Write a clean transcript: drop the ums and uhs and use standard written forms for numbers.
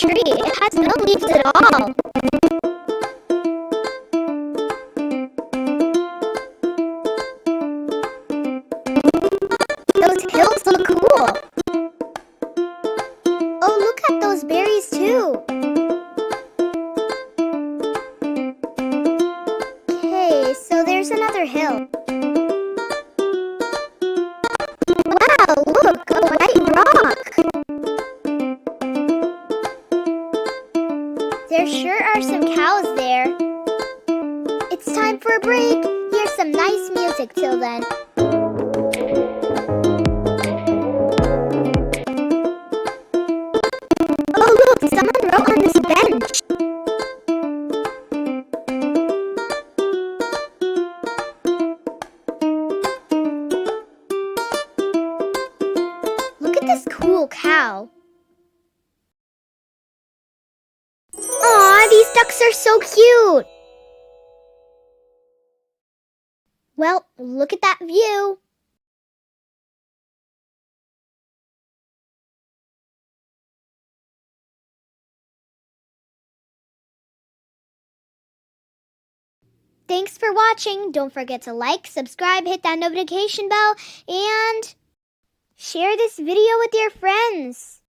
tree. It has no leaves at all. Those hills look cool. Oh, look at those berries too. Okay, so there's another hill. Wow, look, a white rock. There sure are some cows there. It's time for a break. Here's some nice music till then. Oh look, someone wrote on this bench. Look at this cool cow. Aw, these ducks are so cute. Well, look at that view. Thanks for watching. Don't forget to like, subscribe, hit that notification bell, and share this video with your friends.